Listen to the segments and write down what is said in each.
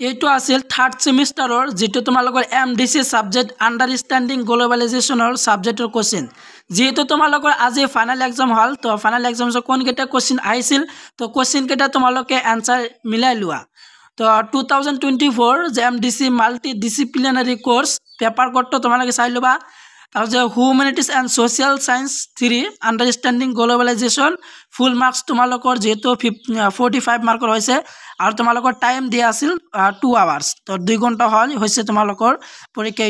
এইটো আছিল থাৰ্ড ছেমিষ্টাৰৰ যিটো তোমালোকৰ MDC ছাবজেক্ট আণ্ডাৰষ্টেণ্ডিং গ্ল'বেলাইজেশ্যনৰ ছাবজেক্টৰ কুৱেশ্যন। যিহেতু তোমালোকৰ আজি ফাইনেল এক্সাম হ'ল, তো ফাইনেল এক্সামছত কোনকেইটা কুৱেশ্যন আহিছিল, তো কুৱেশ্যনকেইটা তোমালোকে এনচাৰ মিলাই লোৱা। তো 2024 যে MDC multi disciplinary course paper কোডটো তোমালোকে চাই ল'বা। তাৰপিছত humanities and social science 3 understanding globalisation full marks তোমালোকৰ যিহেতু 45 মাৰ্কৰ হৈছে আৰু তোমালোকৰ টাইম দিয়া আছিল 2 আৱাৰ্ছ। তো 2 ঘণ্টা হৈছে তোমালোকৰ পৰীক্ষা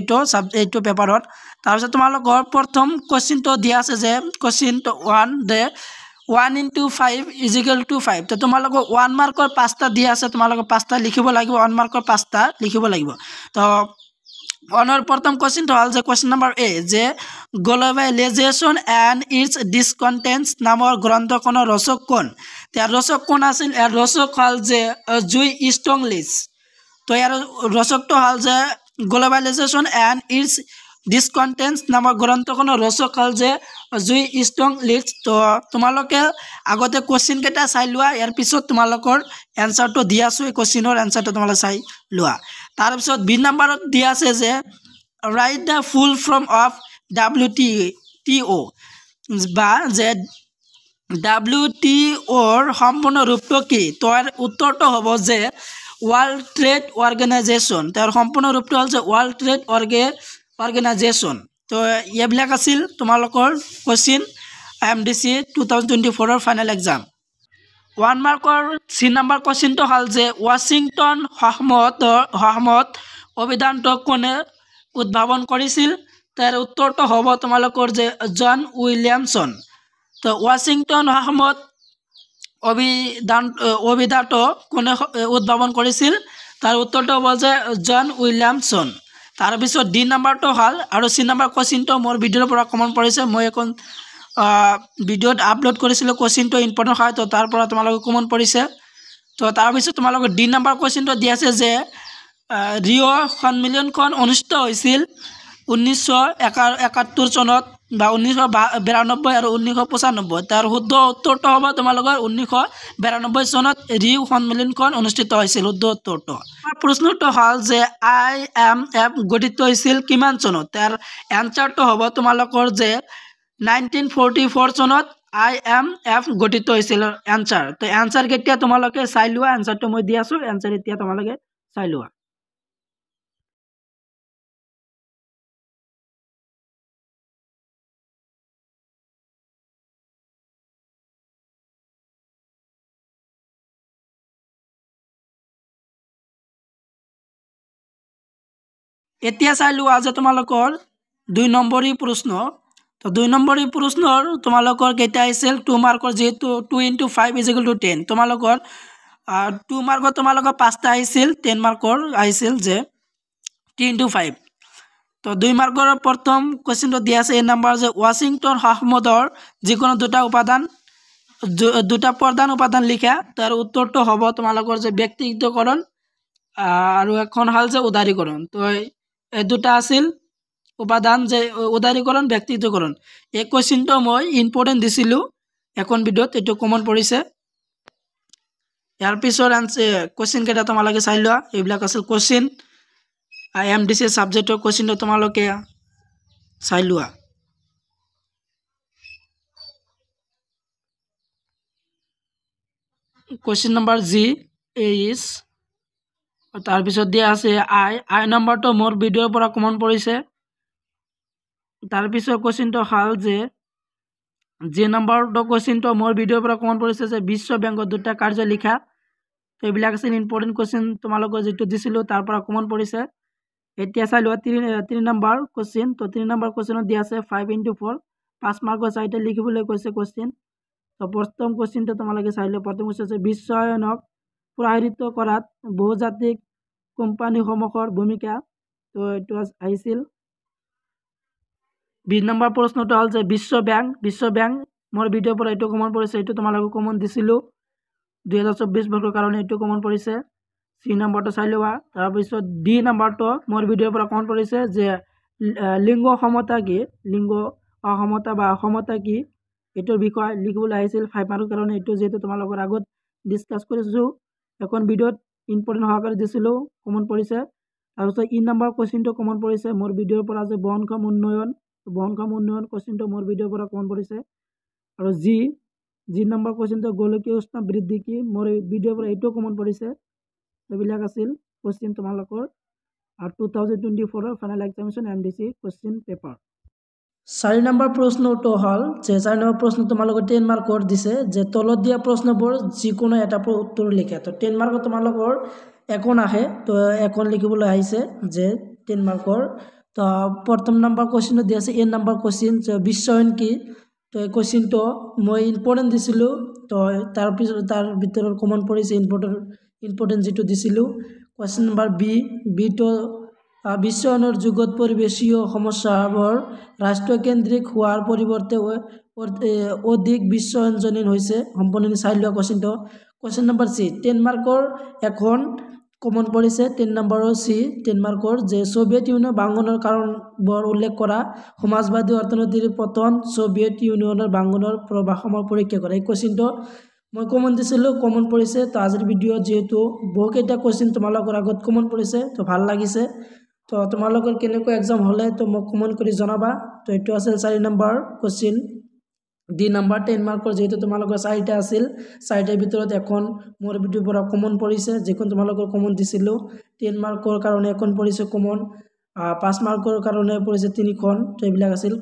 এইটো পেপাৰত। তাৰপিছত তোমালোকৰ প্ৰথম কুৱেশ্যনটো দিয়া আছে যে কুৱেশ্যন 1 দে 1 × 5 = 5। তো তোমালোকৰ 1 মাৰ্কৰ 5টা দিয়া আছে, তোমালোকৰ 5টা লিখিব লাগিব, 1 মাৰ্কৰ 5টা লিখিব লাগিব। তো অনৰ প্ৰথম কুৱেশ্যনটো হ'ল যে কুৱেশ্যন নম্বৰ এ যে গ্ল'বেলাইজেশ্যন এণ্ড ইটছ ডিসকণ্টেণ্টছ নামৰ গ্ৰন্থখনৰ ৰচক কোন? ইয়াৰ ৰচক কোন আছিল? ইয়াৰ ৰচক হ'ল যে জুই ষ্টংলিছ। তো ইয়াৰ ৰচকটো হ'ল যে গ্ল'বেলাইজেশ্যন এণ্ড ইটছ ডিসকণ্টেণ্টছ নামৰ গ্ৰন্থখনৰ ৰচক হ'ল যে জুই ষ্টংলিছ। তো তোমালোকে আগতে কুৱেশ্যনকেইটা চাই লোৱা, ইয়াৰ পিছত তোমালোকৰ এনচাৰটো দি আছোঁ, এই কুৱেশ্যনৰ এনচাৰটো তোমালোকে চাই লোৱা। তাৰপিছত বি নম্বৰত দিয়া আছে যে right the full form of WTO বা যে WTOৰ সম্পূৰ্ণ ৰূপটো কি? তো ইয়াৰ উত্তৰটো হ'ব যে ৱৰ্ল্ড ট্ৰেড অৰ্গেনাইজেশ্যন। তেওঁৰ সম্পূৰ্ণ ৰূপটো হ'ল যে ৱৰ্ল্ড ট্ৰেড অৰ্গেনাইজেশ্যন। তো এইবিলাক আছিল তোমালোকৰ কুৱেশ্যন MDC 2024 ফাইনেল এক্সাম। 1 মাৰ্কৰ চি নম্বৰ কুৱেশ্যনটো হ'ল যে ৱাশ্বিংটন সহমত অভিধানটো কোনে উদ্ভাৱন কৰিছিল? তাৰ উত্তৰটো হ'ব তোমালোকৰ যে জন উইলিয়ামছন। তো ৱাশ্বিংটন সহমত অভিধানটো কোনে উদ্ভাৱন কৰিছিল? তাৰ উত্তৰটো হ'ব যে জন উইলিয়ামছন। তাৰপিছত ডি নম্বৰটো হ'ল আৰু চি নম্বৰ কুৱেশ্যনটো মোৰ ভিডিঅ'ৰ পৰা কমন পৰিছে, মই এখন ভিডিঅ'ত আপলোড কৰিছিলোঁ, কুৱেশ্যনটো ইম্পৰ্টেণ্ট হয়, তো তাৰ পৰা তোমালোকে কমন পৰিছে। তো তাৰপিছত তোমালোকৰ ডি নম্বৰ কুৱেশ্যনটো দি আছে যে ৰিঅ' সন্মিলনখন অনুষ্ঠিত হৈছিল 1971 চনত বা 1992 আৰু 1995। তাৰ শুদ্ধ উত্তৰটো হ'ব তোমালোকৰ 1992 চনত ৰিঅ' সন্মিলনখন অনুষ্ঠিত হৈছিল, শুদ্ধ উত্তৰটো। প্ৰশ্নটো হ'ল যে IMF গঠিত হৈছিল কিমান চনত? তাৰ এনচাৰটো হ'ব তোমালোকৰ যে 1944 চনত IMF গঠিত হৈছিল এনচাৰ। তো এনচাৰ কেতিয়া তোমালোকে চাই লোৱা, এনচাৰটো মই দি আছোঁ, এনচাৰ এতিয়া তোমালোকে চাই লোৱা। এতিয়া চাই লোৱা যে তোমালোকৰ 2 নম্বৰী প্ৰশ্ন। তো 2 নম্বৰী প্ৰশ্নৰ তোমালোকৰ কেইটা আহিছিল? 2 মাৰ্কৰ, যিহেতু 2 × 5 = 10। তোমালোকৰ 2 মাৰ্কৰ তোমালোকৰ 5টা আহিছিল, 10 মাৰ্কৰ আহিছিল যে 3 × 5। তো 2 মাৰ্কৰ প্ৰথম কুৱেশ্যনটো দিয়া আছে এই নম্বৰ যে ৱাশ্বিংটন সহমতৰ যিকোনো দুটা প্ৰধান উপাদান লিখা। তাৰ উত্তৰটো হ'ব তোমালোকৰ যে ব্যক্তিগতকৰণ আৰু এখন হ'ল যে উদাৰীকৰণ। তো এই দুটা আছিল উপাদান, যে উদাৰীকৰণ, ব্যক্তিগতকৰণ। এই কুৱেশ্যনটো মই ইম্পৰ্টেণ্ট দিছিলোঁ এখন ভিডিঅ'ত, এইটো কমন পৰিছে। ইয়াৰ পিছৰ কুৱেশ্যনকেইটা তোমালোকে চাই লোৱা, এইবিলাক আছিল কুৱেশ্যন MDC ছাবজেক্টৰ কুৱেশ্যনটো তোমালোকে চাই লোৱা। কুৱেশ্যন নম্বৰ জি ইজ, তাৰপিছত দিয়া আছে আই নম্বৰটো মোৰ ভিডিঅ'ৰ পৰা কমন পৰিছে। তাৰপিছত কুৱেশ্যনটো হ'ল যে জি নম্বৰটো কুৱেশ্যনটো মোৰ ভিডিঅ'ৰ পৰা কমন পৰিছে যে বিশ্ব বেংকৰ 2টা কাৰ্য লিখা। তো এইবিলাক আছিল ইম্পৰ্টেণ্ট কুৱেশ্যন, তোমালোকৰ যিটো দিছিলোঁ তাৰ পৰা কমন পৰিছে। এতিয়া চাই লোৱা 3 নম্বৰ কুৱেশ্যন। তো 3 নম্বৰ কুৱেশ্যনত দিয়া আছে 5 × 4, 5 মাৰ্কৰ 4টা লিখিবলৈ কৈছে কুৱেশ্যন। তো প্ৰথম কুৱেশ্যনটো তোমালোকে চাই লোৱা। প্ৰথম কুৱেশ্যন আছে বিশ্বায়নক প্ৰসাৰিত কৰাত বহুজাতিক কোম্পানীসমূহৰ ভূমিকা। তো এইটো আহিছিল। 20 নম্বৰ প্ৰশ্নটো হ'ল যে বিশ্ব বেংক মোৰ ভিডিঅ'ৰ পৰা এইটো কমন পৰিছে, এইটো তোমালোকে কমন দিছিলোঁ 2024 বৰ্ষৰ কাৰণে, এইটো কমন পৰিছে। চি নম্বৰটো চাই লোৱা। তাৰপিছত ডি নম্বৰটো মোৰ ভিডিঅ'ৰ পৰা কমন পৰিছে যে লিংগ সমতা কি, লিংগ অসমতা বা অসমতা কি, এইটোৰ বিষয়ে লিখিবলৈ আহিছিল 5 মাৰ্কৰ কাৰণে। এইটো যিহেতু তোমালোকৰ আগত ডিছকাছ কৰিছোঁ এখন ভিডিঅ'ত, ইম্পৰ্টেণ্ট সহকাৰে দিছিলোঁ কমন পৰিছে। তাৰপিছত ই নম্বৰ কুৱেশ্যনটো কমন পৰিছে মোৰ ভিডিঅ'ৰ পৰা যে বহনক্ষম উন্নয়ন কুৱেশ্যনটো মোৰ ভিডিঅ'ৰ পৰা কমন পৰিছে। আৰু জি নম্বৰ কুৱেশ্যনটো গোলকীয় উষ্ণ বৃদ্ধি কি মোৰ ভিডিঅ'ৰ পৰা এইটো কমন পৰিছে। এইবিলাক আছিল কুৱেশ্যন তোমালোকৰ 2024 final examination MDC question paper. 4 number প্ৰশ্নটো হ'ল যে 4 নম্বৰ প্ৰশ্ন তোমালোকৰ 10 মাৰ্কৰ দিছে যে তলত দিয়া প্ৰশ্নবোৰ যিকোনো এটা উত্তৰ লিখা। তো 10 মাৰ্কৰ তোমালোকৰ এখন আহে, তো এখন লিখিবলৈ আহিছে যে 10 মাৰ্কৰ। তো প্ৰথম নম্বৰ কুৱেশ্যনটো দিয়া আছে A নম্বৰ কুৱেশ্যন যে বিশ্বায়ন কি। তো এই কুৱেশ্যনটো মই ইম্পৰ্টেণ্ট দিছিলোঁ, তো তাৰ ভিতৰত কমন পৰিছে ইম্পৰ্টেণ্ট যিটো দিছিলোঁ। কুৱেশ্যন নম্বৰ বিটো বিশ্বায়নৰ যুগত পৰিৱেশীয় সমস্যাবোৰ ৰাষ্ট্ৰকেন্দ্ৰিক হোৱাৰ পৰিৱৰ্তে অধিক বিশ্বায়নজনীন হৈছে সম্পূৰ্ণ চাই লোৱা কুৱেশ্যনটো। কুৱেশ্যন নম্বৰ C 10 মাৰ্কৰ এখন কমন পৰিছে 10 নম্বৰৰ C 10 মাৰ্কৰ যে সোভিয়েত ইউনিয়ন ভাঙনৰ কাৰণবোৰ উল্লেখ কৰা, সমাজবাদী অৰ্থনীতিৰ পতন, সোভিয়েত ইউনিয়নৰ ভাঙনৰ প্ৰভাৱসমূহ পৰীক্ষা কৰা। এই কুৱেশ্যনটো মই কমন দিছিলোঁ, কমন পৰিছে। তো আজিৰ ভিডিঅ'ত যিহেতু বহুকেইটা কুৱেশ্যন তোমালোকৰ আগত কমন পৰিছে, তো ভাল লাগিছে। তো তোমালোকৰ কেনেকুৱা এক্সাম হ'লে তো মোক কমেণ্ট কৰি জনাবা। তো এইটো আছিল 4 নম্বৰ কুৱেশ্যন। ডি নম্বৰ 10 মাৰ্কৰ যিহেতু তোমালোকৰ 4টা আছিল, 4টাৰ ভিতৰত এখন মোৰ ভিডিঅ'ৰ পৰা কমন পৰিছে, যিখন তোমালোকৰ কমন দিছিলোঁ। 10 মাৰ্কৰ কাৰণে এখন পৰিছে কমন, 5 মাৰ্কৰ কাৰণে পৰিছে 3খন। তো এইবিলাক আছিল।